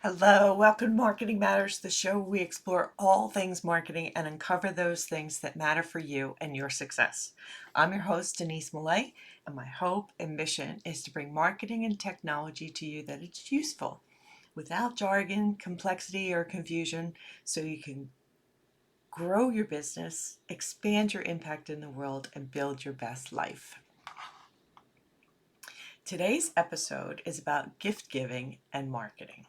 Hello, welcome to Marketing Matters, the show where we explore all things marketing and uncover those things that matter for you and your success. I'm your host, Denise Millay, and my hope and mission is to bring marketing and technology to you that it's useful without jargon, complexity, or confusion so you can grow your business, expand your impact in the world, and build your best life. Today's episode is about gift giving and marketing.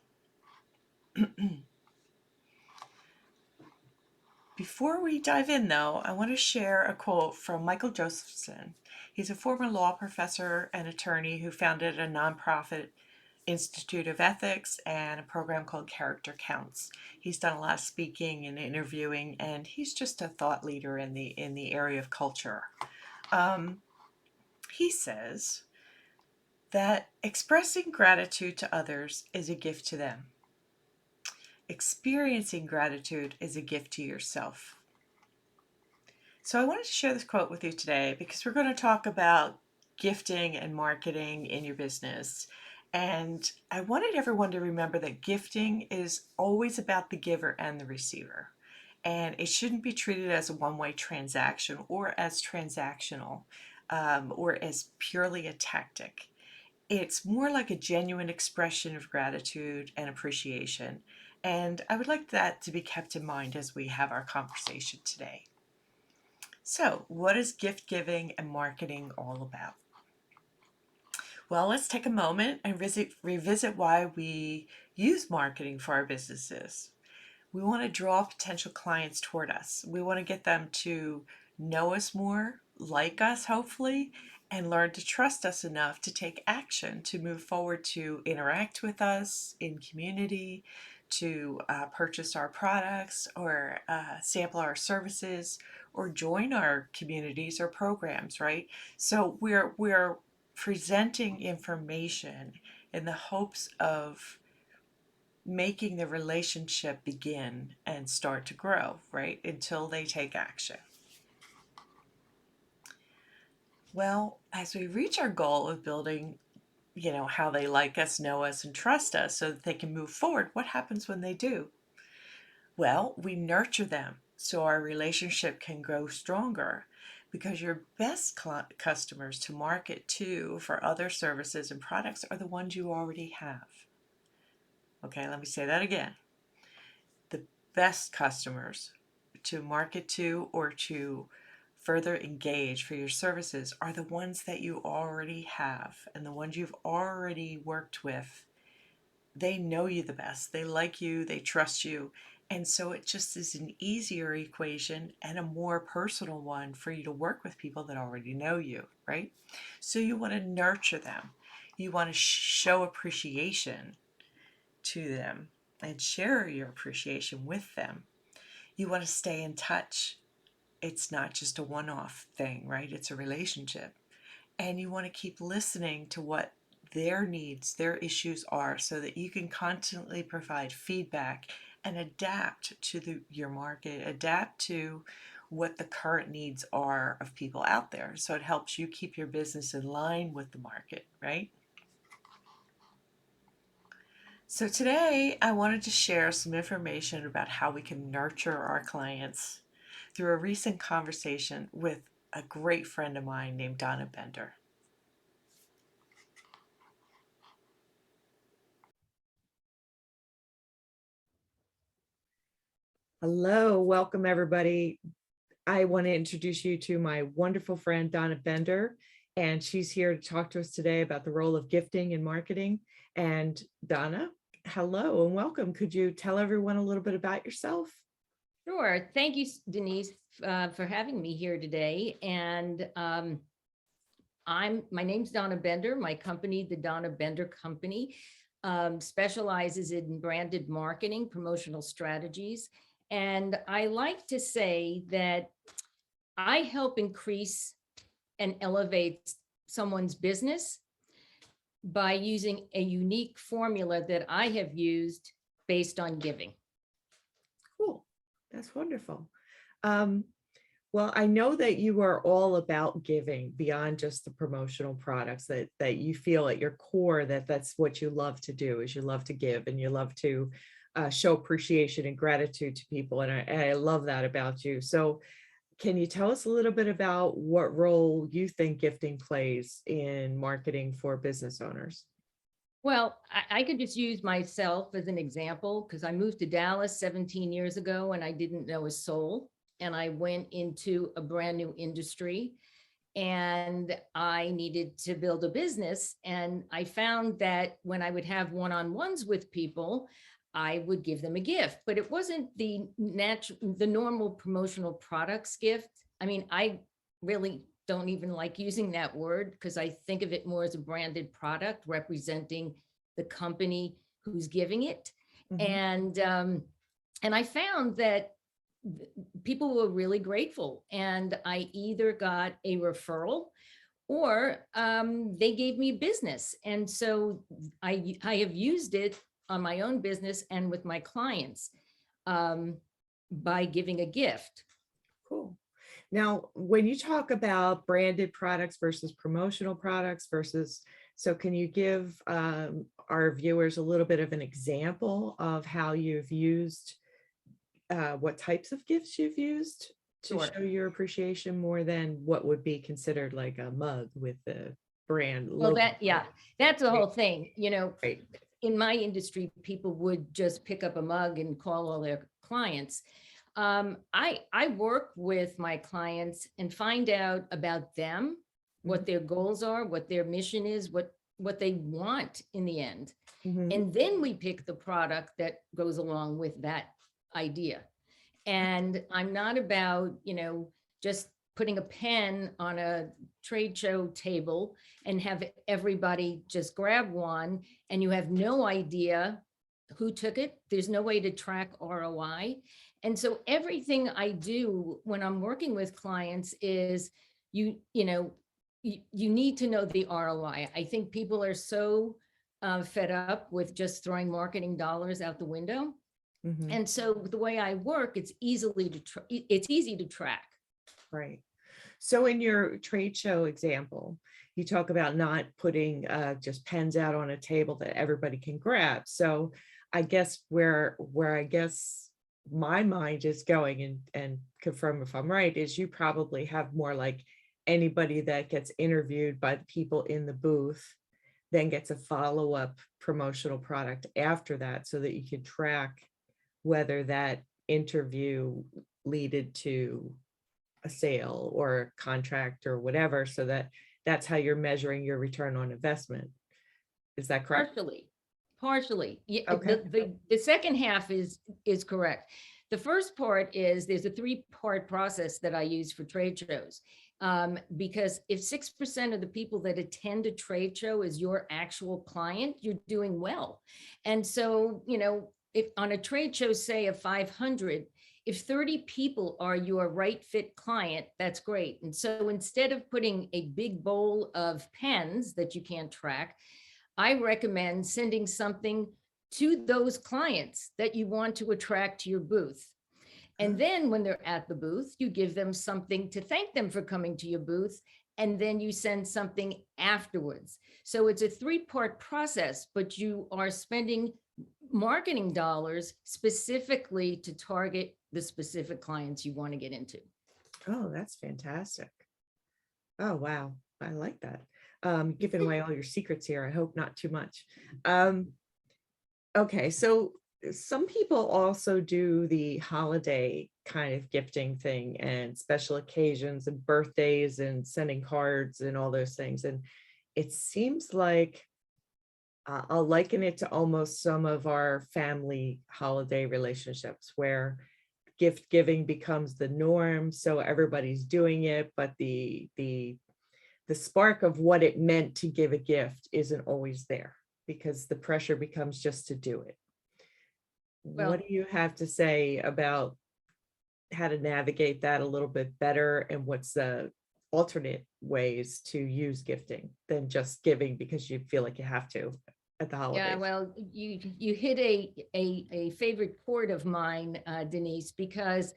Before we dive in, though, I want to share a quote from Michael Josephson. He's a former law professor and attorney who founded a nonprofit Institute of Ethics and a program called Character Counts. He's done a lot of speaking and interviewing, and he's just a thought leader in the area of culture. He says that expressing gratitude to others is a gift to them. Experiencing gratitude is a gift to yourself. So I wanted to share this quote with you today because we're going to talk about gifting and marketing in your business. And I wanted everyone to remember that gifting is always about the giver and the receiver. And it shouldn't be treated as a one-way transaction or as transactional or as purely a tactic. It's more like a genuine expression of gratitude and appreciation. And I would like that to be kept in mind as we have our conversation today. So, what is gift giving and marketing all about? Well, let's take a moment and revisit why we use marketing for our businesses. We want to draw potential clients toward us. We want to get them to know us more, like us, hopefully, and learn to trust us enough to take action, to move forward, to interact with us in community, to purchase our products or sample our services or join our communities or programs, right? So we're presenting information in the hopes of making the relationship begin and start to grow, right? Until they take action. Well, as we reach our goal of building, how they like us, know us, and trust us so that they can move forward, what happens when they do? Well, we nurture them so our relationship can grow stronger because your best customers to market to for other services and products are the ones you already have. Okay, let me say that again. The best customers to market to or to further engage for your services are the ones that you already have and the ones you've already worked with. They know you the best. They like you, they trust you. And so it just is an easier equation and a more personal one for you to work with people that already know you, right? So you want to nurture them. You want to show appreciation to them and share your appreciation with them. You want to stay in touch. It's not just a one-off thing, right? It's a relationship. And you want to keep listening to what their needs, their issues are so that you can constantly provide feedback and adapt to your market, adapt to what the current needs are of people out there. So it helps you keep your business in line with the market, right? So today I wanted to share some information about how we can nurture our clients through a recent conversation with a great friend of mine named Donna Bender. Hello, welcome everybody. I want to introduce you to my wonderful friend, Donna Bender, and she's here to talk to us today about the role of gifting in marketing. And Donna, hello and welcome. Could you tell everyone a little bit about yourself? Sure. Thank you, Denise, for having me here today. And my name's Donna Bender. My company, the Donna Bender Company, specializes in branded marketing, promotional strategies. And I like to say that I help increase and elevate someone's business by using a unique formula that I have used based on giving. Cool. That's wonderful. Um, Well, I know that you are all about giving beyond just the promotional products, that you feel at your core that that's what you love to do, is you love to give and you love to show appreciation and gratitude to people. And I love that about you. So can you tell us a little bit about what role you think gifting plays in marketing for business owners? Well, I could just use myself as an example because I moved to Dallas 17 years ago and I didn't know a soul. And I went into a brand new industry and I needed to build a business. And I found that when I would have one-on-ones with people, I would give them a gift, but it wasn't the normal promotional products gift. I mean, I really don't even like using that word because I think of it more as a branded product representing the company who's giving it. Mhm. And I found that people were really grateful. And I either got a referral or they gave me business. And so I have used it on my own business and with my clients um, by giving a gift. Cool. Now, when you talk about branded products versus promotional products versus, so can you give our viewers a little bit of an example of how you've used, what types of gifts you've used to Sure. show your appreciation more than what would be considered like a mug with the brand Well, logo? yeah, that's the Right, whole thing. right. In my industry, people would just pick up a mug and call all their clients. I work with my clients and find out about them, Mhm, what their goals are, what their mission is, what they want in the end. mhm. And then we pick the product that goes along with that idea. And I'm not about, just putting a pen on a trade show table and have everybody just grab one and you have no idea who took it. There's no way to track ROI. And so everything I do when I'm working with clients is you know, you need to know the ROI. I think people are so fed up with just throwing marketing dollars out the window. Mhm. And so the way I work, it's easy to track. Right. So in your trade show example, you talk about not putting just pens out on a table that everybody can grab. So I guess where I guess my mind is going, and confirm if I'm right, is you probably have more like anybody that gets interviewed by the people in the booth then gets a follow-up promotional product after that so that you can track whether that interview leaded to a sale or a contract or whatever, so that that's how you're measuring your return on investment. Is that correct? Partially, partially. Yeah, Okay. the second half is correct. The first part is there's a three-part process that I use for trade shows. Because if 6% of the people that attend a trade show is your actual client, you're doing well. And so, if on a trade show, say of 500, if 30 people are your right fit client, that's great. And so instead of putting a big bowl of pens that you can't track, I recommend sending something to those clients that you want to attract to your booth. And Oh, then when they're at the booth, you give them something to thank them for coming to your booth. And then you send something afterwards. So it's a three-part process, but you are spending marketing dollars specifically to target the specific clients you want to get into. oh, that's fantastic. Oh, wow. I like that. Giving away all your secrets here. I hope not too much. Um, okay, so some people also do the holiday kind of gifting thing and special occasions and birthdays and sending cards and all those things. And it seems like I'll liken it to almost some of our family holiday relationships where gift giving becomes the norm. So everybody's doing it, but the spark of what it meant to give a gift isn't always there because the pressure becomes just to do it. What Well, do you have to say about how to navigate that a little bit better, and what's the alternate ways to use gifting than just giving because you feel like you have to at the yeah, holidays? well, you hit a favorite chord of mine, Denise, because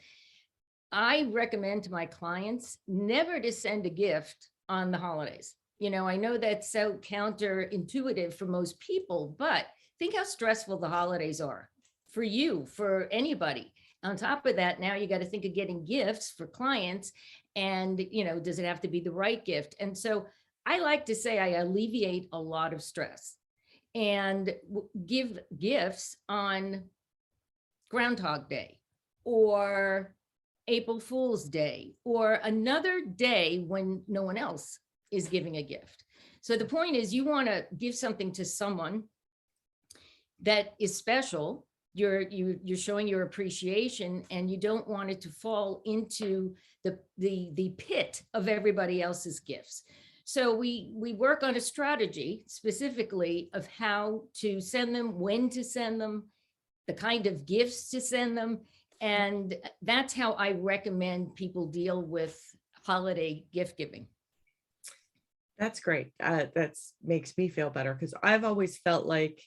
I recommend to my clients never to send a gift on the holidays. I know that's so counterintuitive for most people, but think how stressful the holidays are for you, for anybody. On top of that, now you got to think of getting gifts for clients. And, does it have to be the right gift? And so I like to say I alleviate a lot of stress and give gifts on Groundhog Day or April Fool's Day or another day when no one else is giving a gift. So the point is, you want to give something to someone that is special. You're showing your appreciation, and you don't want it to fall into the pit of everybody else's gifts. So we work on a strategy specifically of how to send them, when to send them, the kind of gifts to send them. And that's how I recommend people deal with holiday gift giving. That's great. That makes me feel better, because I've always felt like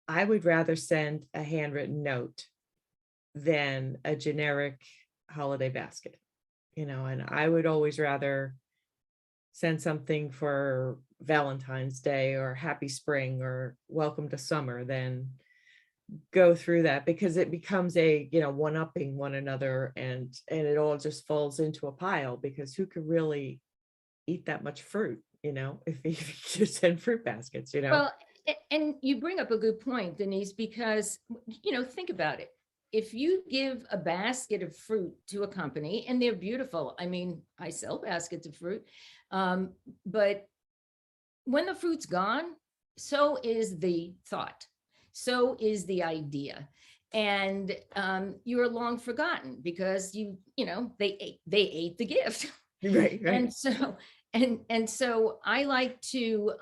I would rather send a handwritten note than a generic holiday basket, and I would always rather send something for Valentine's Day or Happy Spring or Welcome to Summer than go through that, because it becomes a one-upping one another, and it all just falls into a pile, because who could really eat that much fruit, if you send fruit baskets. Well, and you bring up a good point, Denise, because, think about it. If you give a basket of fruit to a company, and they're beautiful, I mean, I sell baskets of fruit, but when the fruit's gone, so is the thought, so is the idea. And you're long forgotten, because they ate the gift. Right. And so I like to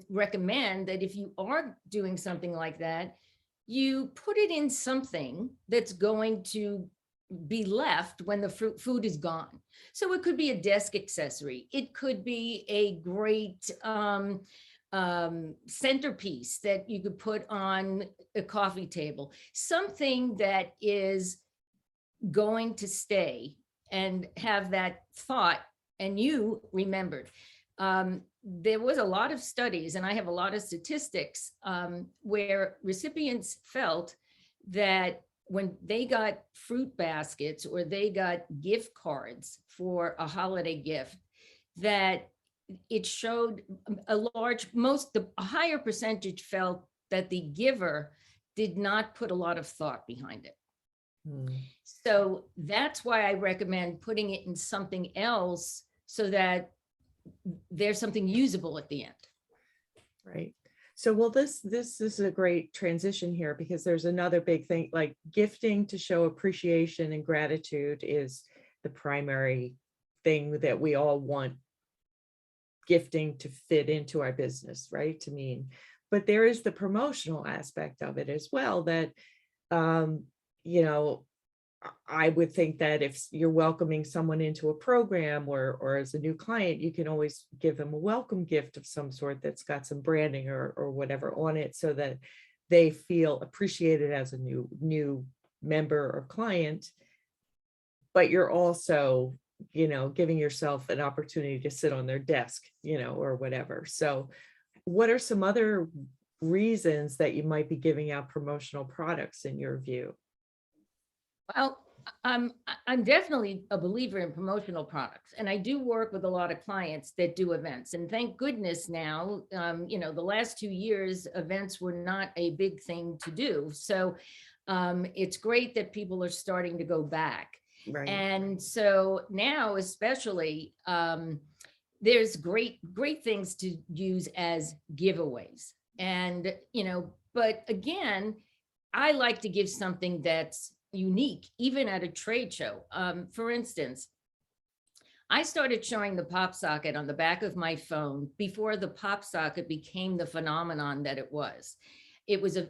recommend that if you are doing something like that, you put it in something that's going to be left when the food is gone. So it could be a desk accessory. It could be a great centerpiece that you could put on a coffee table, something that is going to stay and have that thought, and you remembered. There was a lot of studies, and I have a lot of statistics, where recipients felt that when they got fruit baskets or they got gift cards for a holiday gift, that it showed a higher percentage felt that the giver did not put a lot of thought behind it. So that's why I recommend putting it in something else, so that there's something usable at the end. Right. So, well, this is a great transition here, because there's another big thing, like gifting to show appreciation and gratitude is the primary thing that we all want gifting to fit into our business, right? To mean, but there is the promotional aspect of it as well, that, I would think that if you're welcoming someone into a program or as a new client, you can always give them a welcome gift of some sort that's got some branding or whatever on it, so that they feel appreciated as a new member or client. But you're also, giving yourself an opportunity to sit on their desk, or whatever. So what are some other reasons that you might be giving out promotional products in your view? Well, I'm definitely a believer in promotional products, and I do work with a lot of clients that do events. And thank goodness now, the last 2 years, events were not a big thing to do. So it's great that people are starting to go back. Right. And so now, especially, there's great things to use as giveaways. And, but again, I like to give something that's unique, even at a trade show. For instance, I started showing the pop socket on the back of my phone before the pop socket became the phenomenon that it was. It was a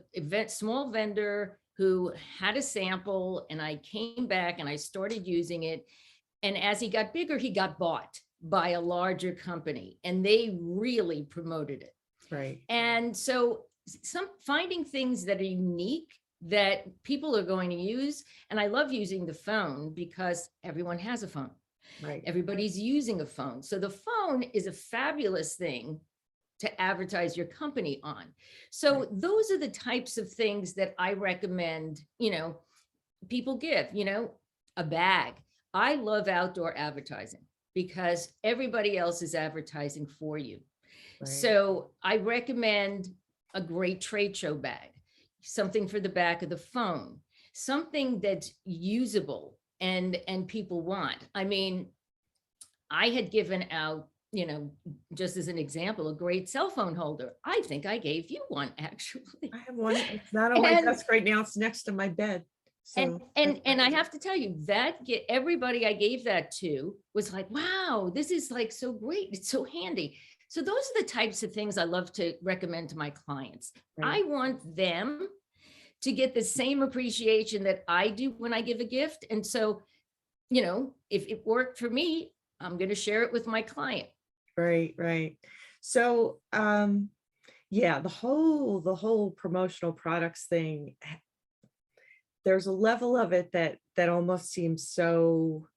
small vendor who had a sample, and I came back and I started using it. And as he got bigger, he got bought by a larger company, and they really promoted it. Right. And so finding things that are unique that people are going to use. And I love using the phone because everyone has a phone. Right. Everybody's using a phone. So the phone is a fabulous thing to advertise your company on. So Right. those are the types of things that I recommend, people give, a bag. I love outdoor advertising because everybody else is advertising for you. Right. So I recommend a great trade show bag, something for the back of the phone, something that's usable and people want. I mean, I had given out, just as an example, a great cell phone holder. I think I gave you one actually. I have one. It's not on my And desk right now. It's next to my bed. and So that's and I nice. have to tell you that everybody I gave that to was like, wow, this is like so great. It's so handy. So those are the types of things I love to recommend to my clients. Right. I want them to get the same appreciation that I do when I give a gift. And so, if it worked for me, I'm going to share it with my client. Right. Right. So, yeah, the whole promotional products thing, there's a level of it that almost seems so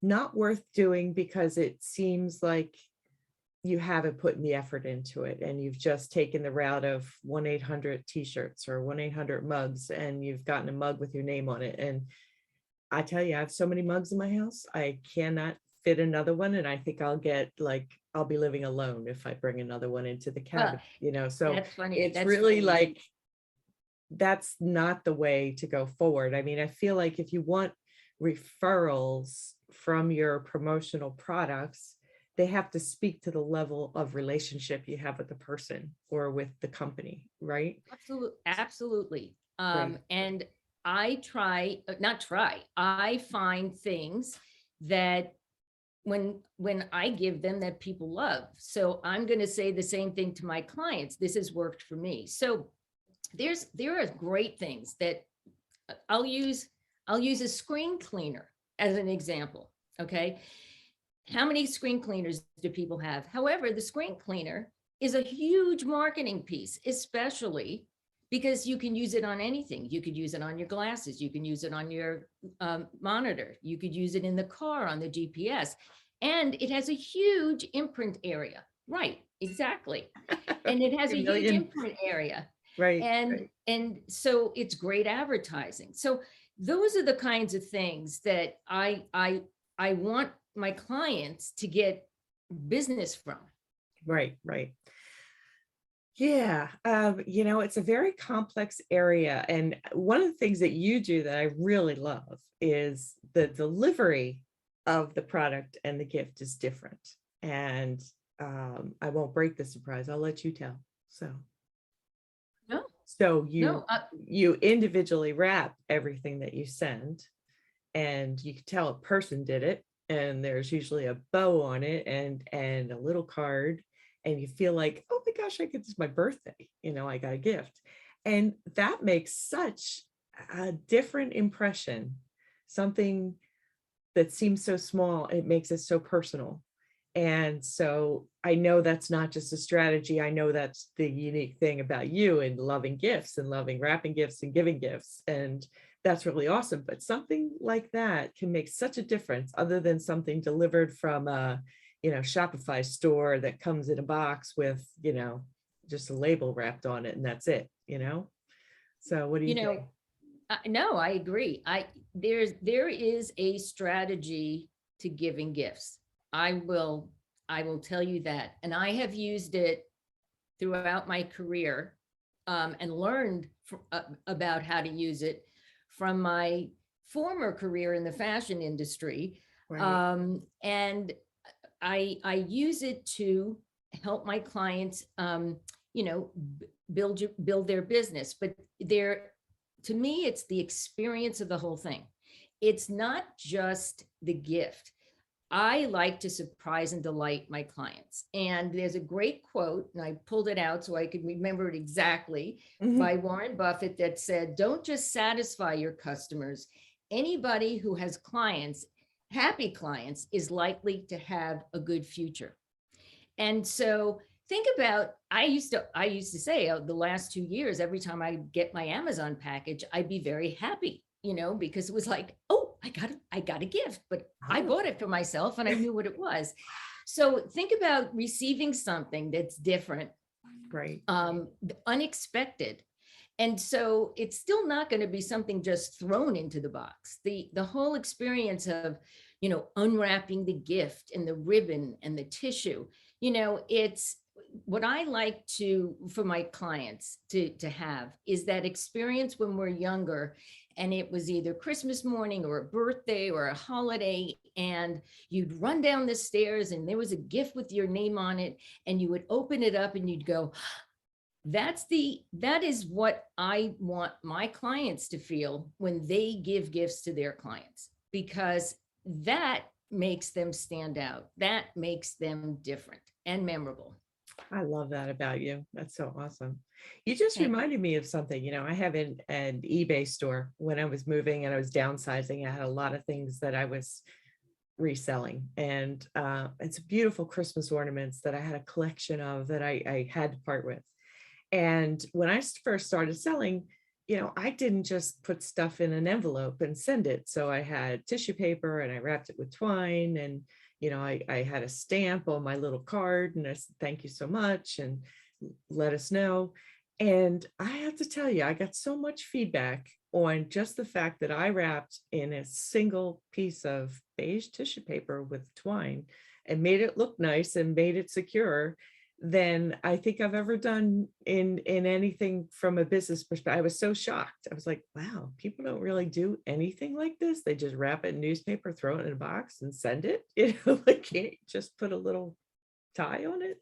not worth doing, because it seems like you haven't put the effort into it, and you've just taken the route of 1-800 t-shirts or 1-800 mugs, and you've gotten a mug with your name on it. And I tell you, I have so many mugs in my house, I cannot fit another one. And I think I'll be living alone if I bring another one into the Well, cabin, so that's funny. it's That's really funny. like, that's not the way to go forward. I mean, I feel like if you want referrals from your promotional products, they have to speak to the level of relationship you have with the person or with the company, right? Absolutely. Absolutely. Right. And I not try, I find things that when I give them that people love. So I'm going to say the same thing to my clients. This has worked for me. So there are great things that I'll use. I'll use a screen cleaner as an example. Okay. How many screen cleaners do people have? However, the screen cleaner is a huge marketing piece, especially because you can use it on anything. You could use it on your glasses. You can use it on your monitor. You could use it in the car on the GPS. And it has a huge imprint area. Right, exactly. And it has A a huge million. imprint area. Right. And Right. and so it's great advertising. So those are the kinds of things that I want my clients to get business from. Right. Right. Yeah, it's a very complex area. And one of the things that you do that I really love is the delivery of the product, and the gift is different. And I won't break the surprise. I'll let you tell. So, No, so no, you individually wrap everything that you send, and you can tell a person did it. And there's usually a bow on it, and a little card, and you feel like, oh my gosh, it's my birthday, I got a gift. And that makes such a different impression. Something that seems so small, it makes it so personal. And so I know that's not just a strategy. I know that's the unique thing about you, and loving gifts and loving wrapping gifts and giving gifts. And that's really awesome. But something like that can make such a difference, other than something delivered from a, Shopify store that comes in a box with, just a label wrapped on it, and that's it. So what do you you think? know, no, I agree. There is a strategy to giving gifts. I will tell you that. And I have used it throughout my career, and learned about how to use it from my former career in the fashion industry. Right. And I use it to help my clients, build their business. But to me, it's the experience of the whole thing. It's not just the gift. I like to surprise and delight my clients. And there's a great quote, and I pulled it out so I could remember it exactly, Mhm. by Warren Buffett, that said, don't just satisfy your customers. Anybody who has clients, happy clients, is likely to have a good future. And so think about, I used to say the last 2 years, every time I get my Amazon package, I'd be very happy, because it was like, oh, I got a gift, but I Oh, bought it for myself and I knew what it was. So think about receiving something that's different, right. unexpected. And so it's still not going to be something just thrown into the box. The whole experience of, unwrapping the gift and the ribbon and the tissue, it's what I like to for my clients to have is that experience when we're younger, and it was either Christmas morning or a birthday or a holiday, and you'd run down the stairs and there was a gift with your name on it, and you would open it up and you'd go, that is what I want my clients to feel when they give gifts to their clients, because that makes them stand out. That makes them different and memorable. I love that about you. That's so awesome. You just Thank you. reminded me of something. I have an eBay store. When I was moving and I was downsizing, I had a lot of things that I was reselling. And it's beautiful Christmas ornaments that I had a collection of that I had to part with. And when I first started selling, I didn't just put stuff in an envelope and send it. So I had tissue paper and I wrapped it with twine, and, I had a stamp on my little card and I said, thank you so much, and let us know. And I have to tell you, I got so much feedback on just the fact that I wrapped in a single piece of beige tissue paper with twine and made it look nice and made it secure than I think I've ever done in anything from a business perspective. I was so shocked. I was like, wow, people don't really do anything like this. They just wrap it in newspaper, throw it in a box and send it. Like, can't just put a little tie on it.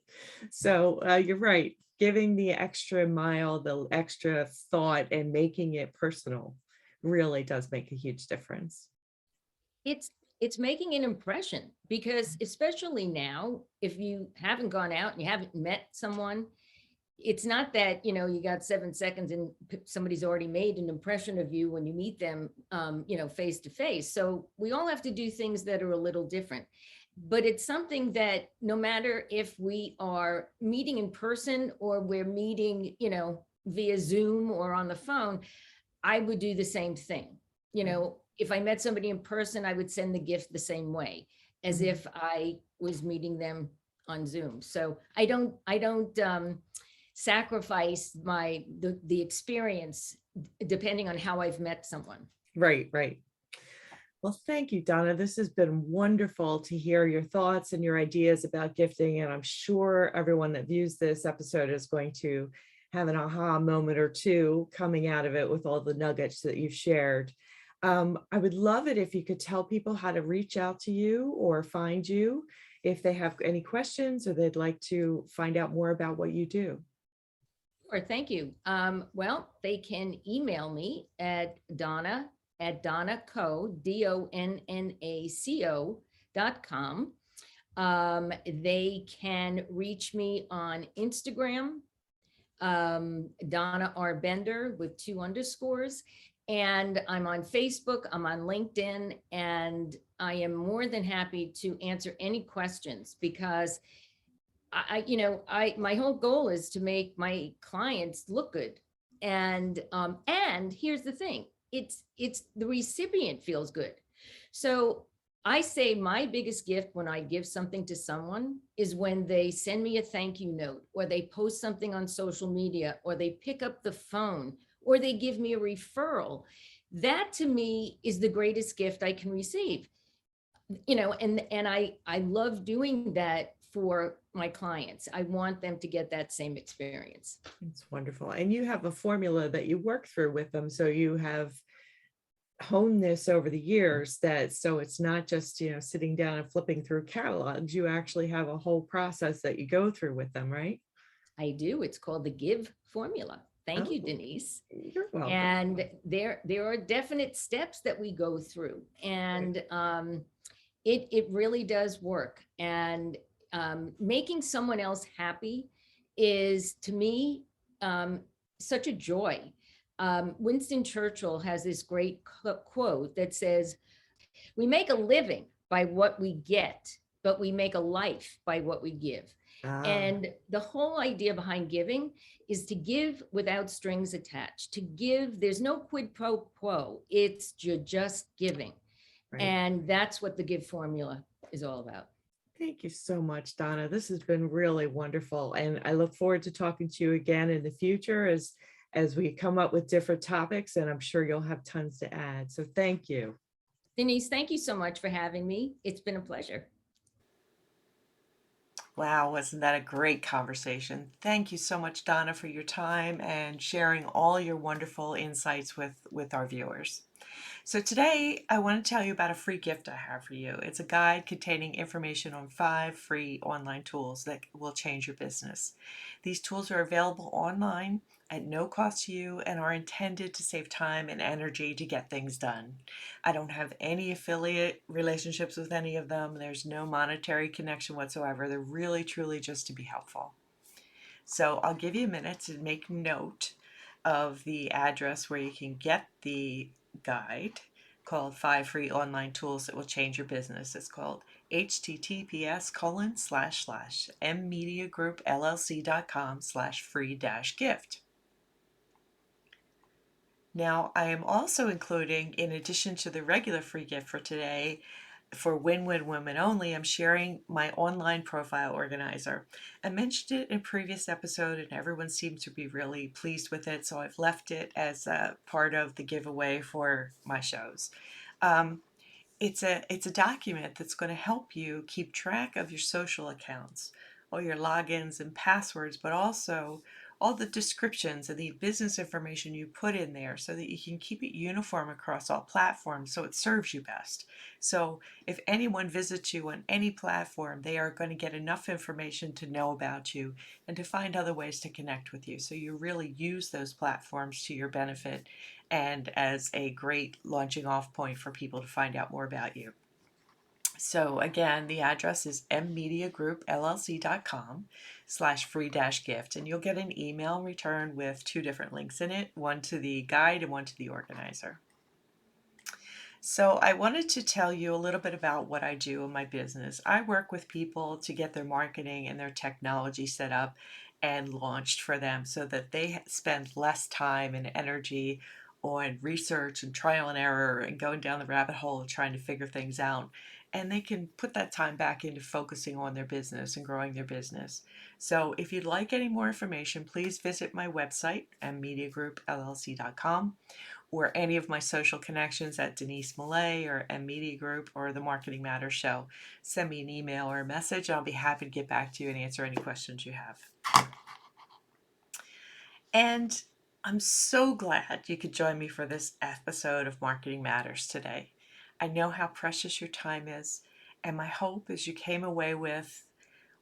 So you're right. Giving the extra mile, the extra thought, and making it personal really does make a huge difference. It's making an impression, because especially now, if you haven't gone out and you haven't met someone, it's not that, you got 7 seconds and somebody's already made an impression of you when you meet them, face to face. So we all have to do things that are a little different. But it's something that no matter if we are meeting in person or we're meeting, via Zoom or on the phone, I would do the same thing. If I met somebody in person, I would send the gift the same way as Mhm. if I was meeting them on Zoom. So I don't sacrifice the experience depending on how I've met someone. Right, right. Well, thank you, Donna. This has been wonderful to hear your thoughts and your ideas about gifting. And I'm sure everyone that views this episode is going to have an aha moment or two coming out of it with all the nuggets that you've shared. I would love it if you could tell people how to reach out to you or find you if they have any questions or they'd like to find out more about what you do. Sure, thank you. Well, they can email me at Donnaco, DONNACO.com. They can reach me on Instagram, Donna R. Bender with 2 underscores. And I'm on Facebook, I'm on LinkedIn, and I am more than happy to answer any questions, because my whole goal is to make my clients look good. And here's the thing, it's the recipient feels good. So I say my biggest gift when I give something to someone is when they send me a thank you note, or they post something on social media, or they pick up the phone, or they give me a referral. That to me is the greatest gift I can receive. And I love doing that for my clients. I want them to get that same experience. It's wonderful. And you have a formula that you work through with them. So you have honed this over the years, that so it's not just, sitting down and flipping through catalogs. You actually have a whole process that you go through with them, right? I do. It's called the GIVE formula. Thank you, Oh, Denise. you're welcome. And there are definite steps that we go through, and it really does work. And making someone else happy is, to me, such a joy. Winston Churchill has this great quote that says, "We make a living by what we get, but we make a life by what we give. Ah, And the whole idea behind giving is to give without strings attached. To give, there's no quid pro quo. It's you're just giving. right. And that's what the give formula is all about. Thank you so much, Donna. This has been really wonderful, and I look forward to talking to you again in the future as we come up with different topics, and I'm sure you'll have tons to add. So thank you. Denise, thank you so much for having me. It's been a pleasure. Wow, wasn't that a great conversation? Thank you so much, Donna, for your time and sharing all your wonderful insights with our viewers. So today I want to tell you about a free gift I have for you. It's a guide containing information on 5 free online tools that will change your business. These tools are available online at no cost to you and are intended to save time and energy to get things done. I don't have any affiliate relationships with any of them. There's no monetary connection whatsoever. They're really, truly just to be helpful. So I'll give you a minute to make note of the address where you can get the guide called 5 free online tools that will change your business. It's called https://mmediagroupllc.com/free-gift. Now, I am also including, in addition to the regular free gift for today, for Win-Win Women Only, I'm sharing my online profile organizer. I mentioned it in a previous episode and everyone seemed to be really pleased with it, so I've left it as a part of the giveaway for my shows. Um, it's a document that's going to help you keep track of your social accounts, all your logins and passwords, but also all the descriptions and the business information you put in there so that you can keep it uniform across all platforms so it serves you best. So if anyone visits you on any platform, they are going to get enough information to know about you and to find other ways to connect with you. So you really use those platforms to your benefit and as a great launching off point for people to find out more about you. So again, the address is mmediagroupllc.com/free-gift, and you'll get an email in return with 2 different links in it, one to the guide and one to the organizer. So I wanted to tell you a little bit about what I do in my business. I work with people to get their marketing and their technology set up and launched for them so that they spend less time and energy on research and trial and error and going down the rabbit hole of trying to figure things out. And they can put that time back into focusing on their business and growing their business. So if you'd like any more information, please visit my website, mmediagroupllc.com, or any of my social connections at Denise Millay or M Media Group or the Marketing Matters Show. Send me an email or a message. I'll be happy to get back to you and answer any questions you have. And I'm so glad you could join me for this episode of Marketing Matters today. I know how precious your time is, and my hope is you came away with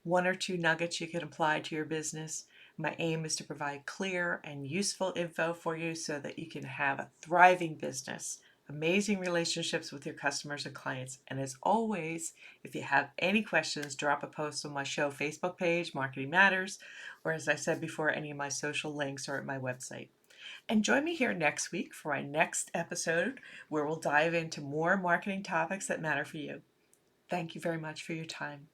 1 or 2 nuggets you can apply to your business. My aim is to provide clear and useful info for you so that you can have a thriving business, amazing relationships with your customers and clients. And as always, if you have any questions, drop a post on my show Facebook page, Marketing Matters, or as I said before, any of my social links or at my website. And join me here next week for our next episode where we'll dive into more marketing topics that matter for you. Thank you very much for your time.